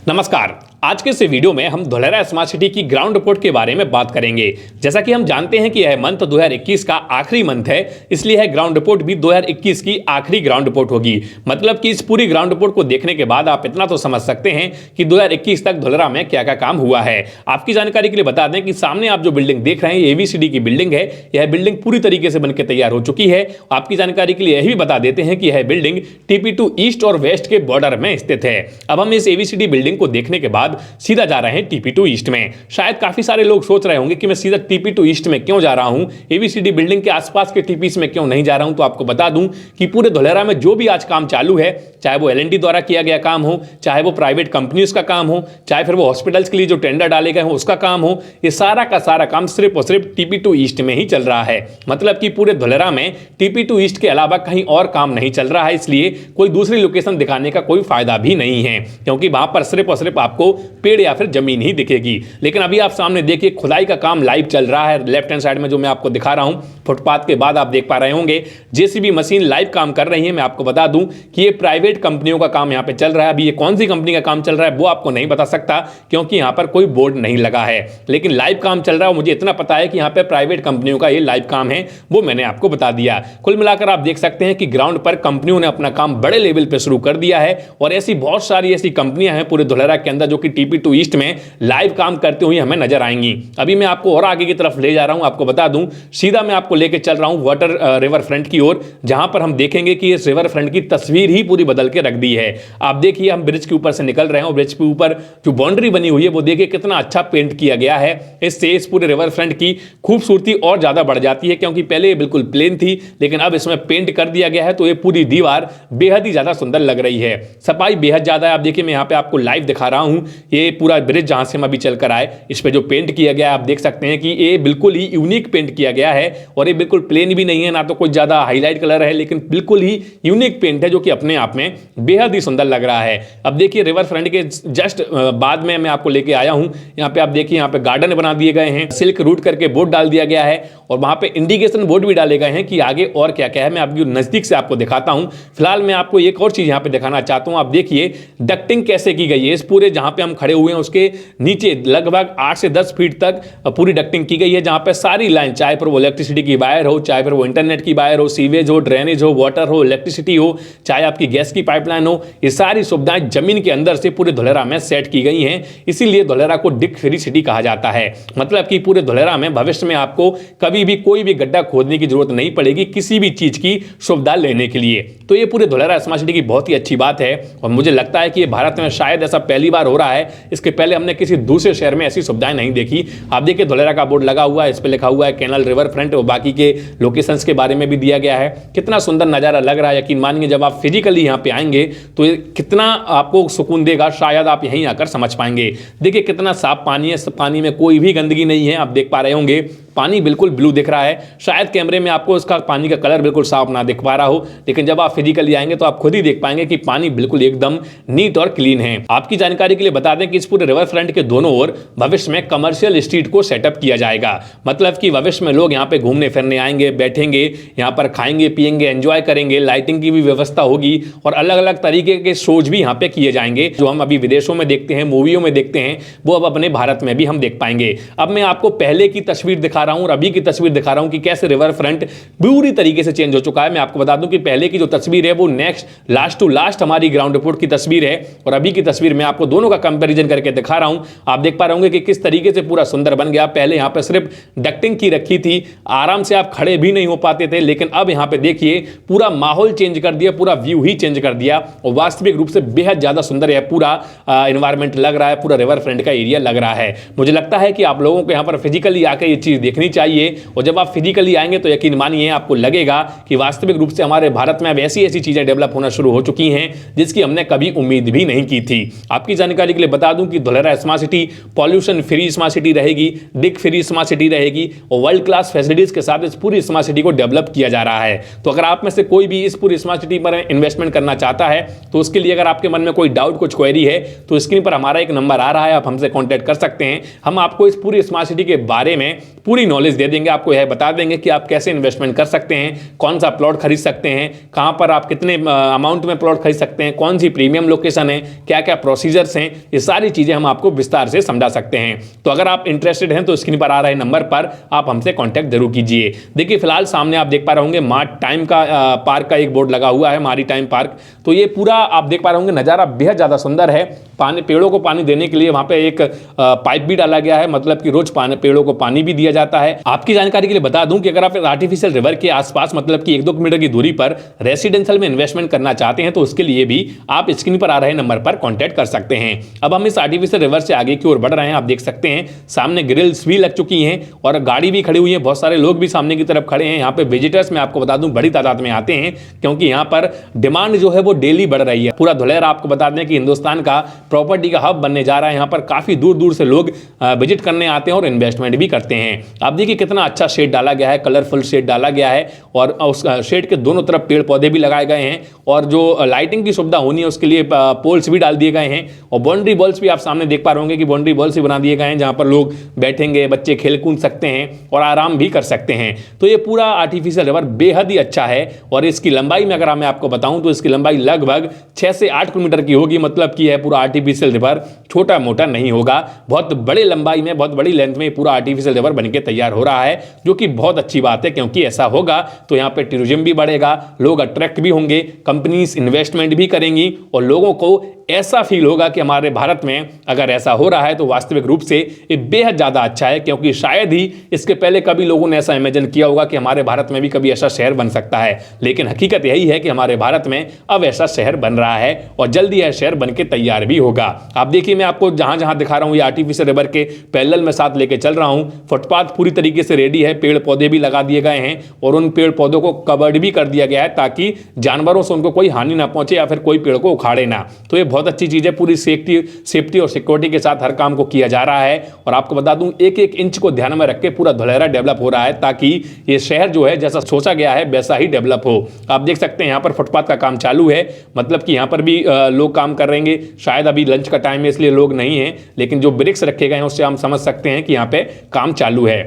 नमस्कार। आज के इस वीडियो में हम धोलेरा स्मार्ट सिटी की ग्राउंड रिपोर्ट के बारे में बात करेंगे। जैसा कि हम जानते हैं कि यह मंथ 2021 का आखिरी मंथ है, इसलिए यह ग्राउंड रिपोर्ट भी 2021 की आखिरी ग्राउंड रिपोर्ट होगी। मतलब कि इस पूरी ग्राउंड रिपोर्ट को देखने के बाद आप इतना तो समझ सकते हैं कि 2021 तक धोलेरा में क्या क्या काम हुआ है। आपकी जानकारी के लिए बता दें कि सामने आप जो बिल्डिंग देख रहे हैं एबीसीडी की बिल्डिंग है। यह बिल्डिंग पूरी तरीके से बनकर तैयार हो चुकी है। आपकी जानकारी के लिए यह भी बता देते हैं कि यह बिल्डिंग TP2 ईस्ट और वेस्ट के बॉर्डर में स्थित है। अब हम इस एबीसीडी बिल्डिंग को देखने के बाद सीधा जा रहे हैं TP2 ईस्ट में। शायद काफी सारे लोग सोच रहे होंगे कि मैं सीधा TP2 ईस्ट में क्यों जा रहा हूं, एबीसीडी बिल्डिंग के आसपास के TPs में क्यों नहीं जा रहा हूं। तो आपको बता दूं कि पूरे धोलेरा में जो भी आज काम चालू है, चाहे वो L&T द्वारा किया गया काम हो, चाहे वो प्राइवेट कंपनीज का काम हो, चाहे फिर वो हॉस्पिटल्स के लिए जो टेंडर डाले गए हो उसका काम हो, ये सारा का सारा काम सिर्फ और सिर्फ TP2 ईस्ट में ही चल रहा है। मतलब कि पूरे धोलेरा में TP2 ईस्ट के अलावा कहीं और काम नहीं चल रहा है, इसलिए कोई दूसरी लोकेशन दिखाने का कोई फायदा भी नहीं है, क्योंकि वहां पर सिर्फ और सिर्फ आपको पेड़ या फिर जमीन ही दिखेगी। लेकिन अभी आप सामने देखिए खुदाई का काम लाइव चल रहा है। लेफ्ट हैंड साइड में जो मैं आपको दिखा रहा हूं, फुटपाथ के बाद आप देख पा रहे होंगे जेसीबी मशीन लाइव काम कर रही है। मैं आपको बता दूं कि ये प्राइवेट कंपनियों का काम यहां पे चल रहा है। अभी ये कौन सी कंपनी का काम चल रहा है वो आपको नहीं बता सकता, क्योंकि यहां पर कोई बोर्ड नहीं लगा है, लेकिन लाइव काम चल रहा है। मुझे इतना पता है कि यहां पे प्राइवेट कंपनियों का ये लाइव काम है, वो मैंने आपको बता दिया। कुल मिलाकर आप देख सकते हैं कि ग्राउंड पर कंपनियों ने अपना काम बड़े लेवल पे शुरू कर दिया है, और ऐसी बहुत सारी ऐसी कंपनियां हैं पूरे धोलेरा के अंदर जो कि TP2 ईस्ट में लाइव काम करते हुए हमें नजर आएंगी। अभी मैं आपको और आगे की तरफ ले जा रहा हूं। आपको बता दूं सीधा मैं आपको लेके चल रहा हूं वाटर रिवर फ्रंट की ओर, जहां पर हम देखेंगे कि इस रिवर फ्रंट की तस्वीर ही पूरी बदल के रख दी है। आप देखिए हम ब्रिज के ऊपर से निकल रहे हैं और ब्रिज के ऊपर जो बाउंड्री बनी हुई है वो देखिए कितना अच्छा पेंट किया गया है। इससे इस पूरे रिवर फ्रंट की खूबसूरती और ज्यादा बढ़ जाती है, क्योंकि पहले ये बिल्कुल प्लेन थी, लेकिन अब इसमें पेंट कर दिया गया है, तो ये पूरी दीवार बेहद ही ज्यादा सुंदर लग रही है। सफाई बेहद ज्यादा है। आप देखिए मैं यहाँ पे आपको लाइव दिखा रहा हूं, ये पूरा ब्रिज जहां से हम अभी चलकर आए, इस पे जो पेंट किया गया है आप देख सकते हैं कि ये बिल्कुल ही यूनिक पेंट किया गया है, और ये बिल्कुल प्लेन भी नहीं है, ना तो कोई ज्यादा हाईलाइट कलर है, लेकिन बिल्कुल ही यूनिक पेंट है जो कि अपने आप में बेहद ही सुंदर लग रहा है। अब देखिए रिवर फ्रंट के जस्ट बाद में मैं आपको लेके आया हूं। यहाँ पे आप देखिए यहाँ पे गार्डन बना दिए गए हैं, सिल्क रूट करके बोर्ड डाल दिया गया है, और वहां पे इंडिकेशन बोर्ड भी डाले गए हैं कि आगे और क्या क्या है। मैं आपको नजदीक से आपको दिखाता हूं। फिलहाल मैं आपको एक और चीज यहाँ पे दिखाना चाहता हूं। आप देखिए डक्टिंग कैसे की गई है। इस पूरे जहां पे हम खड़े हुए हैं उसके नीचे लगभग 8 से 10 फीट तक पूरी डक्टिंग की गई है, जहां पे सारी लाइन, चाहे फिर वो इलेक्ट्रिसिटी की वायर हो, चाहे फिर वो इंटरनेट की वायर हो, सीवेज हो, ड्रेनेज हो, वाटर हो, इलेक्ट्रिसिटी हो, चाहे आपकी गैस की पाइपलाइन हो, ये सारी सुविधाएं जमीन के अंदर से पूरे धोलेरा में सेट की गई हैं। इसीलिए धोलेरा को डिक फ्री सिटी कहा जाता है। मतलब कि पूरे धोलेरा में भविष्य में आपको कभी भी कोई भी गड्ढा खोदने की जरूरत नहीं पड़ेगी किसी भी चीज की सुविधा लेने के लिए। तो ये पूरे धोलेरा स्मार्ट सिटी की बहुत ही अच्छी बात है, और मुझे लगता है कि ये भारत में शायद ऐसा पहली बार हो रहा है। इसके पहले हमने किसी दूसरे शहर में ऐसी सुविधाएं नहीं देखी। आप देखिए धोलेरा का बोर्ड लगा हुआ है, इस पे लिखा हुआ है कैनल रिवर फ्रंट, और बाकी के लोकेशंस के बारे में भी दिया गया है। कितना सुंदर नजारा लग रहा है। यकीन मानिए जब आप फिजिकली यहाँ पे आएंगे तो ये कितना आपको सुकून देगा, शायद आप यहीं आकर समझ पाएंगे। देखिए कितना साफ पानी है, पानी में कोई भी गंदगी नहीं है। आप देख पा रहे होंगे पानी बिल्कुल ब्लू दिख रहा है। शायद कैमरे में आपको इसका पानी का कलर बिल्कुल साफ ना दिख पा रहा हो, लेकिन जब आप फिजिकली आएंगे तो आप खुद ही देख पाएंगे कि पानी बिल्कुल एकदम नीट और क्लीन है। आपकी जानकारी के लिए बता दें कि इस पूरे रिवर फ्रंट के दोनों ओर भविष्य में कमर्शियल स्ट्रीट को सेटअप किया जाएगा। मतलब कि भविष्य में लोग यहाँ पे घूमने फिरने आएंगे, बैठेंगे, यहाँ पर खाएंगे पिएंगे, एंजॉय करेंगे। लाइटिंग की भी व्यवस्था होगी, और अलग अलग तरीके के शोज भी यहाँ पे किए जाएंगे। जो हम अभी विदेशों में देखते हैं, मूवियों में देखते हैं, वो अब अपने भारत में भी हम देख पाएंगे। अब मैं आपको पहले की तस्वीर दिखा रहा हूं और अभी की तस्वीर दिखा रहा हूं कि कैसे रिवर फ्रंट पूरी तरीके से चेंज हो चुका है। मैं आपको बता दूं कि पहले की जो तस्वीर है वो नेक्स्ट लास्ट टू लास्ट हमारी ग्राउंड रिपोर्ट की तस्वीर है, और अभी की तस्वीर मैं आपको दोनों का कंपैरिजन करके दिखा रहा हूं। आप देख पा रहे होंगे कि किस तरीके से पूरा सुंदर बन गया। पहले यहां पे सिर्फ डक्टिंग की रखी थी, आराम से आप खड़े भी नहीं हो पाते थे, लेकिन अब यहां पे देखिए पूरा माहौल चेंज कर दिया, पूरा व्यू ही चेंज कर दिया, और वास्तविक रूप से बेहद ज्यादा सुंदर है पूरा एनवायरमेंट लग रहा है, पूरा रिवर फ्रंट का एरिया लग रहा है। मुझे लगता है कि आप लोगों को यहां पर फिजिकली आकर ये चीज देखनी चाहिए, और जब आप फिजिकली आएंगे तो यकीन मानिए आपको लगेगा कि वास्तविक रूप से हमारे भारत में अब ऐसी ऐसी चीजें डेवलप होना शुरू हो चुकी हैं जिसकी हमने कभी उम्मीद भी नहीं की थी। आपकी जानकारी के लिए बता दूं कि Dholera smart city pollution free smart city रहेगी, डिक फ्री स्मार्ट सिटी रहेगी, और वर्ल्ड क्लास फैसिलिटीज के साथ इस पूरी स्मार्ट सिटी को डेवलप किया जा रहा है। तो अगर आप में से कोई भी इस पूरी स्मार्ट सिटी पर इन्वेस्टमेंट करना चाहता है तो उसके लिए अगर आपके मन में कोई डाउट, कुछ क्वेरी है, तो स्क्रीन पर हमारा एक नंबर आ रहा है, आप हमसे कॉन्टैक्ट कर सकते हैं। हम आपको इस पूरी स्मार्ट सिटी के बारे में पूरी पूरी नॉलेज दे देंगे, आपको यह बता देंगे कि आप कैसे इन्वेस्टमेंट कर सकते हैं, कौन सा प्लॉट खरीद सकते हैं, कहां पर आप कितने अमाउंट में प्लॉट खरीद सकते हैं, कौन सी प्रीमियम लोकेशन है, क्या क्या प्रोसीजर्स हैं, ये सारी चीजें हम आपको विस्तार से समझा सकते हैं। तो अगर आप इंटरेस्टेड हैं तो स्क्रीन पर आ रहे नंबर पर आप हमसे कॉन्टैक्ट जरूर कीजिए। देखिए फिलहाल सामने आप देख पा रहे होंगे मार्ट टाइम का पार्क का एक बोर्ड लगा हुआ है, मारी टाइम पार्क। तो ये पूरा आप देख पा रहे होंगे नज़ारा बेहद ज़्यादा सुंदर है। पानी, पेड़ों को पानी देने के लिए वहाँ पे एक पाइप भी डाला गया है, मतलब कि रोज पेड़ों को पानी भी दिया जाता है। आपकी जानकारी के लिए बता दूं कि अगर आप आर्टिफिशियल रिवर के आसपास, मतलब कि 1-2 किलोमीटर की दूरी पर रेसिडेंशियल में इन्वेस्टमेंट करना चाहते हैं तो उसके लिए भी आप स्क्रीन पर आ रहे नंबर पर कॉन्टैक्ट कर सकते हैं। अब हम इस आर्टिफिशियल रिवर से आगे की ओर बढ़ रहे हैं। आप देख सकते हैं सामने ग्रिल्स भी लग चुकी हैं और गाड़ी भी खड़ी हुई है, बहुत सारे लोग भी सामने की तरफ खड़े हैं। यहाँ पे विजिटर्स मैं आपको बता दूं बड़ी तादाद में आते हैं, क्योंकि यहाँ पर डिमांड जो है वो डेली बढ़ रही है। पूरा धुलेरा आपको बता दें कि हिंदुस्तान का प्रॉपर्टी का हब बनने जा रहा है। यहाँ पर काफी दूर दूर से लोग विजिट करने आते हैं और इन्वेस्टमेंट भी करते हैं। आप देखिए कितना अच्छा शेड डाला गया है, कलरफुल शेड डाला गया है और उस शेड के दोनों तरफ पेड़ पौधे भी लगाए गए हैं और जो लाइटिंग की सुविधा होनी है उसके लिए पोल्स भी डाल दिए गए हैं और बाउंड्री वॉल्स भी आप सामने देख पा रहे होंगे कि बाउंड्री वॉल्स भी बना दिए गए हैं, जहां पर लोग बैठेंगे, बच्चे खेल कूद सकते हैं और आराम भी कर सकते हैं। तो ये पूरा आर्टिफिशियल रिवर बेहद ही अच्छा है और इसकी लंबाई में अगर मैं आपको बताऊं तो इसकी लंबाई लगभग 6 से 8 किलोमीटर की होगी, मतलब कि यह पूरा आर्टिफिशियल रिवर छोटा मोटा नहीं होगा। बहुत बड़े लंबाई में, बहुत बड़ी लेंथ में पूरा आर्टिफिशियल रिवर बनके तैयार हो रहा है, जो कि बहुत अच्छी बात है, क्योंकि ऐसा होगा तो यहाँ पे टूरिज्म भी बढ़ेगा, लोग अट्रैक्ट भी होंगे, कंपनीज इन्वेस्टमेंट भी करेंगी और लोगों को ऐसा फील होगा कि हमारे भारत में अगर ऐसा हो रहा है तो वास्तविक रूप से ये बेहद ज़्यादा अच्छा है, क्योंकि शायद ही इसके पहले कभी लोगों ने ऐसा इमेजिन किया होगा कि हमारे भारत में भी कभी ऐसा शहर बन सकता है। लेकिन हकीकत यही है कि हमारे भारत में अब ऐसा शहर बन रहा है और जल्दी यह शहर बन के तैयार भी होगा। आप देखिए मैं आपको जहां जहां दिखा रहा हूं ये आर्टिफिशियल रिवर के पैरेलल में साथ लेके चल रहा हूं। फुटपाथ पूरी तरीके से रेडी है, पेड़ पौधे भी लगा दिए गए हैं और उन पेड़ पौधों को कवर्ड भी कर दिया गया है ताकि जानवरों से उनको कोई हानि ना पहुंचे या फिर कोई पेड़ को उखाड़े ना। तो ये बहुत अच्छी चीज है, पूरी सेफ्टी और सिक्योरिटी के साथ हर काम को किया जा रहा है और आपको बता दूं एक एक इंच को ध्यान में रख के पूरा धुलेरा डेवलप हो रहा है ताकि ये शहर जो है जैसा सोचा गया है वैसा ही डेवलप हो। आप देख सकते हैं यहाँ पर फुटपाथ का काम चालू है, मतलब कि यहाँ पर भी लोग काम कर रहे हैं। शायद अभी लंच का टाइम है इसलिए लोग नहीं है, लेकिन जो ब्रिक्स रखे गए हैं उससे हम समझ सकते हैं कि यहाँ पे काम चालू है।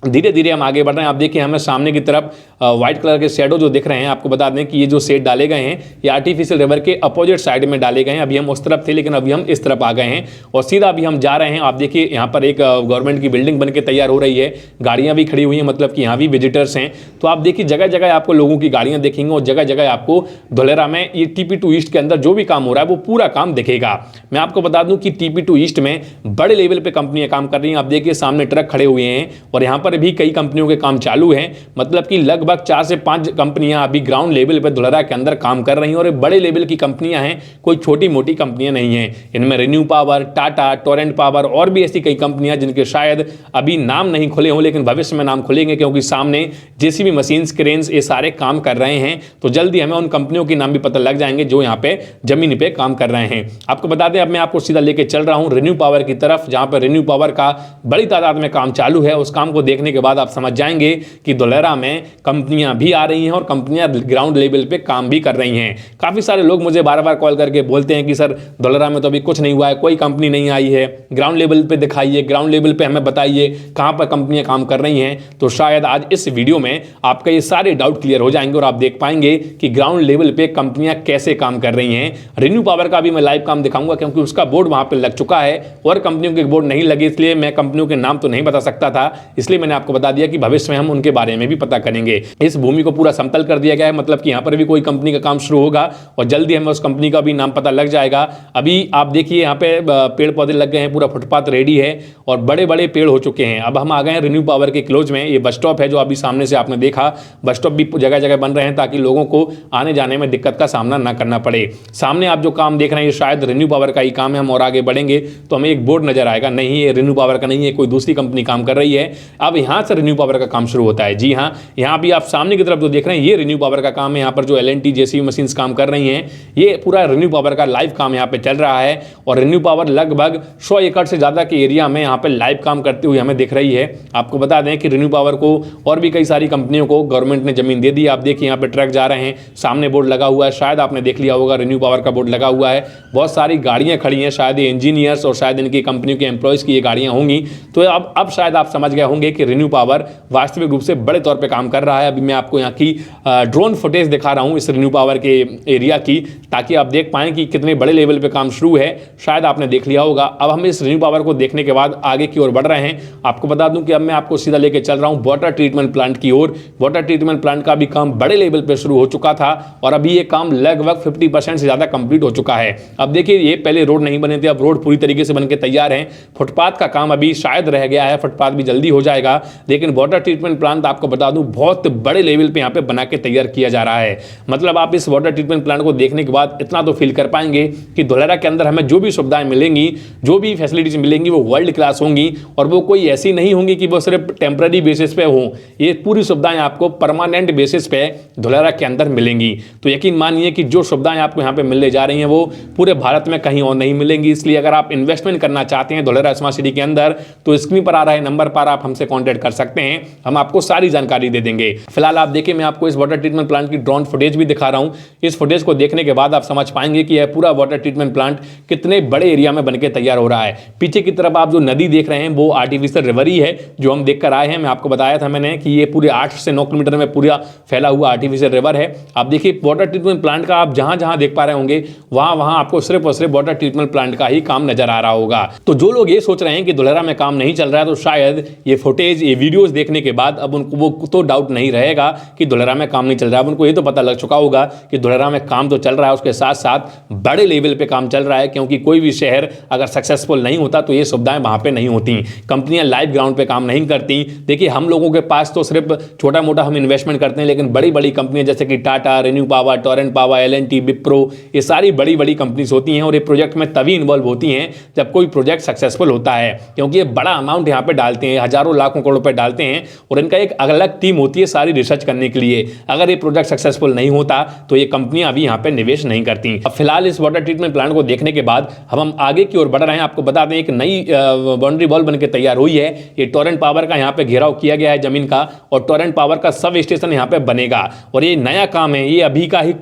धीरे धीरे हम आगे बढ़ रहे हैं। आप देखिए हमें सामने की तरफ व्हाइट कलर के शेडो जो दिख रहे हैं, आपको बता दें कि ये जो शेड डाले गए हैं ये आर्टिफिशियल रिवर के अपोजिट साइड में डाले गए हैं। अभी हम उस तरफ थे लेकिन अभी हम इस तरफ आ गए हैं और सीधा अभी हम जा रहे हैं। आप देखिए यहाँ पर एक गवर्नमेंट की बिल्डिंग बनके तैयार हो रही है, गाड़ियाँ भी खड़ी हुई हैं, मतलब कि यहाँ भी विजिटर्स हैं। तो आप देखिए जगह जगह आपको लोगों की गाड़ियाँ देखेंगे और जगह जगह आपको धुलेरा में ये TP2 ईस्ट के अंदर जो भी काम हो रहा है वो पूरा काम दिखेगा। मैं आपको बता दूं कि TP2 ईस्ट में बड़े लेवल पे कंपनियां काम कर रही हैं। आप देखिए सामने ट्रक खड़े हुए हैं और यहाँ पर भी कई कंपनियों के काम चालू हैं, मतलब कि लगभग 4 से 5 कंपनियां अभी ग्राउंड लेवल पे धुलेरा के अंदर काम कर रही हैं और ये बड़े लेवल की कंपनियां हैं, कोई छोटी मोटी कंपनियां नहीं हैं। इनमें renew power, Tata, Torrent power और भी ऐसी कई कंपनियां जिनके शायद अभी नाम नहीं खुले हों लेकिन भविष्य में नाम खुलेंगे, क्योंकि सामने JCB मशीन्स, क्रेन्स ये सारे काम कर रहे हैं। तो जल्दी हमें उन कंपनियों के नाम भी पता लग जाएंगे जो यहाँ पे जमीन पे काम कर रहे हैं। आपको बता दें अब मैं आपको सीधा लेके चल रहा हूँ रिन्यू पावर की तरफ, जहाँ पर रिन्यू पावर का बड़ी तादाद में काम चालू है। उस काम को देखने के बाद आप समझ जाएंगे कि धुलेरा में कंपनियां भी आ रही हैं और कंपनियां ग्राउंड लेवल पे काम भी कर रही हैं। काफी सारे लोग मुझे बार बार कॉल करके बोलते हैं कि सर धुलेरा में तो अभी कुछ नहीं हुआ है, कोई कंपनी नहीं आई है, ग्राउंड लेवल पे दिखाइए, ग्राउंड लेवल पे हमें बताइए कहां पर कंपनियां काम कर रही हैं। तो शायद आज इस वीडियो में आपका ये सारे डाउट क्लियर हो जाएंगे और आप देख पाएंगे कि ग्राउंड लेवल पे कंपनियां कैसे काम कर रही हैं। रिन्यू पावर का भी मैं लाइव काम दिखाऊंगा, क्योंकि उसका बोर्ड वहां पर लग चुका है और कंपनियों के बोर्ड नहीं लगे, इसलिए मैं कंपनियों के नाम तो नहीं बता सकता था, इसलिए मैंने आपको बता दिया कि भविष्य में हम उनके बारे में भी पता करेंगे। इस भूमि को पूरा समतल कर दिया गया है, मतलब कि यहाँ पर भी कोई कंपनी का काम शुरू होगा और जल्दी हमें उस कंपनी का भी नाम पता लग जाएगा। अभी आप देखिए यहाँ पे पेड़ पौधे लग गए हैं, पूरा फुटपाथ रेडी है और बड़े बड़े पेड़ हो चुके हैं। अब हम आ गए हैं रिन्यू पावर के क्लोज में। ये बस स्टॉप है जो अभी सामने से आपने देखा, बस स्टॉप भी जगह जगह बन रहे हैं ताकि लोगों को आने जाने में दिक्कत का सामना ना करना पड़े। सामने आप जो काम देख रहे हैं ये शायद रिन्यू पावर का ही काम है। हम और आगे बढ़ेंगे तो हमें एक बोर्ड नजर आएगा, नहीं ये रिन्यू पावर का नहीं है, कोई दूसरी कंपनी काम कर रही है। अब यहाँ से रिन्यू पावर का काम शुरू होता है। जी हाँ, यहाँ भी आप सामने की तरफ जो देख रहे हैं ये रिन्यू पावर का काम है। यहाँ पर जो L&T JCB मशीन्स काम कर रही हैं, ये पूरा रिन्यू पावर का लाइव काम यहाँ पे चल रहा है और रिन्यू पावर लगभग 100 एकड़ से ज्यादा के एरिया में यहाँ पे लाइव काम करती हुई हमें दिख रही है। आपको बता दें कि रिन्यू पावर को और भी कई सारी कंपनियों को गवर्नमेंट ने जमीन दे दी। आप देखिए यहाँ पे ट्रक जा रहे हैं, सामने बोर्ड लगा हुआ है, शायद आपने देख लिया होगा रिन्यू पावर का बोर्ड लगा हुआ है। बहुत सारी गाड़ियां खड़ी हैं, शायद ये इंजीनियर्स और शायद इनकी कंपनियों के एम्प्लॉयज की ये गाड़ियां होंगी। तो अब शायद आप समझ गए होंगे कि रिन्यू पावर वास्तविक रूप से बड़े तौर पे काम कर रहा है। अभी मैं आपको यहाँ की ड्रोन फुटेज दिखा रहा हूँ इस रिन्यू पावर के एरिया की, ताकि आप देख पाएं कि कितने बड़े लेवल पे काम शुरू है। शायद आपने देख लिया होगा। अब हम इस रिन्यू पावर को देखने के बाद आगे की ओर बढ़ रहे हैं। आपको बता दूं कि अब मैं आपको सीधा लेके चल रहा हूँ वाटर ट्रीटमेंट प्लांट की ओर। वाटर ट्रीटमेंट प्लांट का भी काम बड़े लेवल पे शुरू हो चुका था और अभी ये काम लगभग 50% से ज्यादा कंप्लीट हो चुका है। अब देखिए, ये पहले रोड नहीं बने थे, अब रोड पूरी तरीके से बनके तैयार हैं। फुटपाथ का काम अभी शायद रह गया है, फुटपाथ भी जल्दी हो जाएगा। लेकिन वाटर ट्रीटमेंट प्लांट आपको बता दूं बहुत बड़े लेवल पे यहाँ पे बना के तैयार किया जा रहा है। मतलब आप इस वाटर ट्रीटमेंट प्लांट को देखने के बाद इतना तो फील कर पाएंगे कि धोलेरा के अंदर हमें जो भी सुविधाएं मिलेंगी, जो भी फैसिलिटीज मिलेंगी, वो वर्ल्ड क्लास होंगी और वो कोई ऐसी नहीं होंगी कि वो सिर्फ टेम्पररी बेसिस पे हो। ये पूरी सुविधाएं आपको परमानेंट बेसिस पे धोलेरा के अंदर मिलेंगी। तो यकीन मानिए कि जो सुविधाएं आपको यहाँ पे मिलने जा रही हैं वो पूरे भारत में कहीं और नहीं मिलेंगी। इसलिए अगर आप इन्वेस्टमेंट करना चाहते हैं धोलेरा स्मार्ट सिटी के अंदर, तो स्क्रीन पर आ रहे नंबर पर आप हमसे कॉन्टैक्ट कर सकते हैं, हम आपको सारी जानकारी दे देंगे। फिलहाल आप देखिए, मैं आपको इस वाटर ट्रीटमेंट प्लांट की ड्रोन फुटेज भी दिखा रहा हूं। इस फुटेज को देखने के बाद आप समझ पाएंगे कि यह पूरा वाटर ट्रीटमेंट प्लांट कितने बड़े एरिया में बनके तैयार हो रहा है। पीछे की तरफ आप जो नदी देख रहे हैं वो आर्टिफिशियल रिवर ही है जो हम देख कर आए हैं। मैं आपको बताया था मैंने कि ये पूरे 8 से 9 किलोमीटर में पूरा फैला हुआ आर्टिफिशियल रिवर है। आप देखिए, वाटर ट्रीटमेंट प्लांट का आप जहां जहां देख पा रहे होंगे वहां आपको सिर्फ और सिर्फ वाटर ट्रीटमेंट प्लांट का ही काम नजर आ रहा होगा। तो जो लोग ये सोच रहे हैं कि धोलेरा में काम नहीं चल रहा है, तो शायद ये फुटेज, ये वीडियोस देखने के बाद अब उनको वो तो डाउट नहीं रहेगा कि धोलेरा में काम नहीं चल रहा है। अब उनको ये तो पता लग चुका होगा कि धोलेरा में काम तो चल रहा है, उसके साथ साथ बड़े लेवल पे काम चल रहा है। क्योंकि कोई भी शहर अगर सक्सेसफुल नहीं होता तो ये सुविधाएं वहां पे नहीं होती, कंपनियां लाइव ग्राउंड पे काम नहीं करती। देखिए, हम लोगों के पास तो सिर्फ छोटा मोटा हम इन्वेस्टमेंट करते हैं, लेकिन बड़ी बड़ी कंपनियां जैसे कि Tata, renew power, Torrent power, L&T, Wipro, ये सारी बड़ी बड़ी कंपनीज होती हैं और ये प्रोजेक्ट में तभी इन्वॉल्व होती हैं जब कोई प्रोजेक्ट सक्सेसफुल होता है। क्योंकि ये बड़ा अमाउंट यहाँ पे डालते हैं, हजारों लाखों करोड़ रुपए डालते हैं और इनका एक अलग टीम होती है सारी रिसर्च करने के लिए। अगर ये प्रोजेक्ट सक्सेसफुल नहीं होता तो ये कंपनियां अभी यहाँ पे निवेश नहीं करती। अब फिलहाल इस वाटर ट्रीटमेंट प्लांट को देखने के बाद हम आगे की ओर बढ़ रहे हैं। आपको बता दें, एक नई बाउंड्री वॉल बनकर तैयार हुई है। ये टोरेंट पावर का यहाँ पे घेराव किया गया है जमीन का और टोरेंट पावर का सब स्टेशन यहाँ पे बनेगा। और ये नया काम है, ये अभी का ही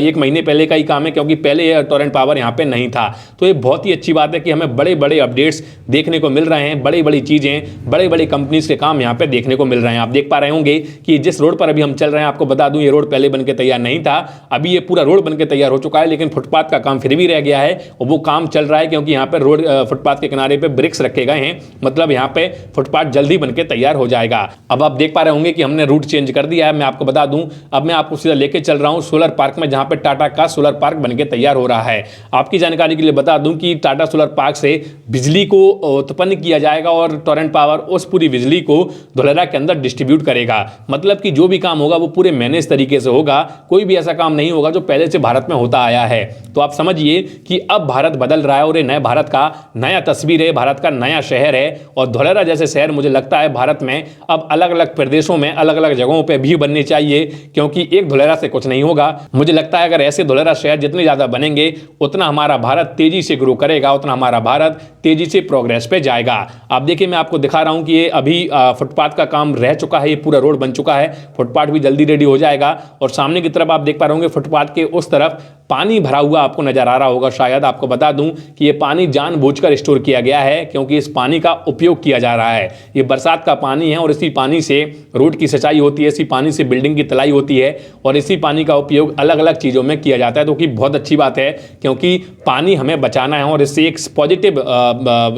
1 महीने पहले का ही काम है, क्योंकि पहले टोरेंट पावर यहाँ पे नहीं था। तो ये बहुत ही अच्छी बात है कि हमें बड़े बड़े अपडेट्स देखने को मिल रहे हैं, बड़ी बड़ी चीजें, बड़े बड़े कंपनीज के काम यहाँ पे देखने को मिल रहे हैं। आप देख पा रहे होंगे कि जिस रोड पर अभी हम चल रहे हैं, आपको बता दूं ये रोड पहले बनके तैयार नहीं था, अभी ये पूरा रोड बनके तैयार हो चुका है। लेकिन फुटपाथ का काम फिर भी रह गया है और वो काम चल रहा है, क्योंकि यहाँ पे रोड फुटपाथ के किनारे पे ब्रिक्स रखे गए हैं। मतलब यहाँ पे फुटपाथ जल्दी बनके तैयार हो जाएगा। अब आप देख पा रहे होंगे कि हमने रूट चेंज कर दिया है। मैं आपको बता दूं, अब मैं आपको सीधा लेके चल रहा हूं सोलर पार्क में, जहां पे टाटा का सोलर पार्क बनके तैयार हो रहा है। आपकी जानकारी के लिए बता दूं कि टाटा सोलर पार्क से बिजली को उत्पन्न किया जाएगा और टोरेंट पावर उस पूरी बिजली को धोलेरा के अंदर डिस्ट्रीब्यूट करेगा। मतलब कि जो भी काम होगा वो पूरे मैनेज तरीके से होगा। कोई भी ऐसा काम नहीं होगा जो पहले से भारत में होता आया है। तो आप समझिए कि अब भारत बदल रहा है और ये नए भारत का नया तस्वीर है, भारत का नया शहर है। और धोलेरा जैसे शहर मुझे लगता है भारत में अब अलग अलग प्रदेशों में, अलग अलग जगहों पे भी बनने चाहिए, क्योंकि एक धोलेरा से कुछ नहीं होगा। मुझे लगता है अगर ऐसे धोलेरा शहर जितने ज्यादा बनेंगे उतना हमारा भारत तेजी से ग्रो करेगा, उतना हमारा भारत तेजी से प्रोग्रेस पे जाएगा। आप देखिए, मैं आपको दिखा रहा हूं कि ये अभी फुटपाथ का काम रह चुका है, ये पूरा रोड बन चुका है, फुटपाथ भी जल्दी रेडी हो जाएगा। और सामने की तरफ आप देख पा रहे होंगे फुटपाथ के उस तरफ पानी भरा हुआ आपको नजर आ रहा होगा। शायद आपको बता दूं कि ये पानी जानबूझकर स्टोर किया गया है, क्योंकि इस पानी का उपयोग किया जा रहा है। ये बरसात का पानी है और इसी पानी से रोड की सिंचाई होती है, इसी पानी से बिल्डिंग की तलाई होती है और इसी पानी का उपयोग अलग अलग चीज़ों में किया जाता है। तो कि बहुत अच्छी बात है, क्योंकि पानी हमें बचाना है और इससे एक पॉजिटिव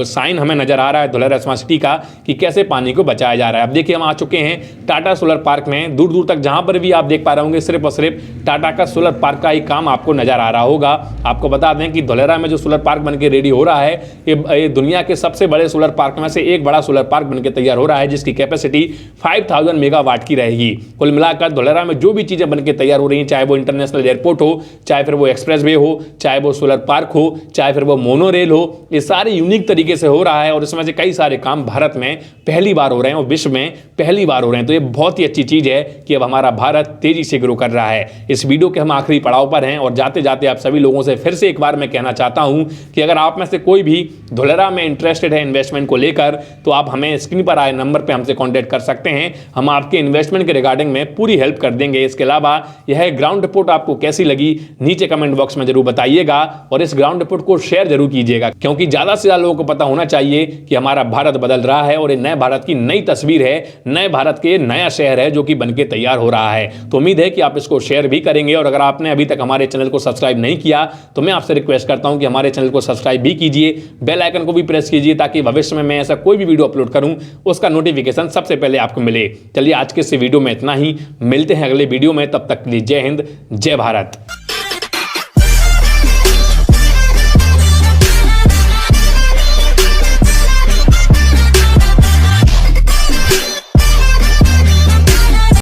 साइन हमें नजर आ रहा है धोलेरा स्मार्ट सिटी का कि कैसे पानी को बचाया जा रहा है। अब देखिए, हम आ चुके हैं टाटा सोलर पार्क में। दूर दूर तक जहां पर भी आप देख पा रहे होंगे सिर्फ और सिर्फ टाटा का सोलर पार्क का ही काम आपको नजर आ रहा होगा। आपको बता दें कि धोलेरा में जो सोलर पार्क बनके रेडी हो रहा है, ये दुनिया के सबसे बड़े सोलर पार्क में से एक बड़ा सोलर पार्क बनके तैयार हो रहा है, जिसकी कैपेसिटी 5000 मेगावाट की रहेगी। कुल मिलाकर धोलेरा में जो भी चीजें बनके तैयार हो रही हैं, चाहे वो इंटरनेशनल एयरपोर्ट हो, चाहे फिर वो एक्सप्रेस वे हो, चाहे वो सोलर पार्क हो, चाहे फिर वो मोनो रेल हो, ये सारे यूनिक तरीके से हो रहा है। और इसमें से कई सारे काम भारत में पहली बार हो रहे हैं और विश्व में पहली बार हो रहे हैं। तो ये बहुत ही अच्छी चीज है कि अब हमारा भारत तेजी से ग्रो कर रहा है। इस वीडियो के हम आखिरी पड़ाव पर हैं और जाते जाते आप सभी लोगों से फिर से एक बार मैं कहना चाहता हूं कि अगर आप में से कोई भी धोलेरा में इंटरेस्टेड है इन्वेस्टमेंट को लेकर, तो आप हमें स्क्रीन पर आए नंबर पर हमसे कॉन्टैक्ट कर सकते हैं। हम आपके इन्वेस्टमेंट के रिगार्डिंग में पूरी हेल्प कर देंगे। इसके अलावा यह ग्राउंड रिपोर्ट आपको कैसी लगी नीचे कमेंट बॉक्स में जरूर बताइएगा और इस ग्राउंड रिपोर्ट को शेयर जरूर कीजिएगा, क्योंकि ज्यादा से ज्यादा लोगों को पता होना चाहिए कि हमारा भारत बदल रहा है और ये नए भारत की नई तस्वीर है, नए भारत के नया शहर है जो कि बनके तैयार हो रहा है। तो उम्मीद है कि आप इसको शेयर भी करेंगे और अगर आपने अभी तक हमारे चैनल को सब्सक्राइब नहीं किया तो मैं आपसे रिक्वेस्ट करता हूं कि हमारे चैनल को सब्सक्राइब भी कीजिए, बेल आइकन को भी प्रेस कीजिए ताकि भविष्य में मैं ऐसा कोई भी वीडियो अपलोड करूं उसका नोटिफिकेशन सबसे पहले आपको मिले। चलिए आज के इस वीडियो में इतना ही, मिलते हैं अगले वीडियो में, तब तक के लिए जय हिंद, जय भारत।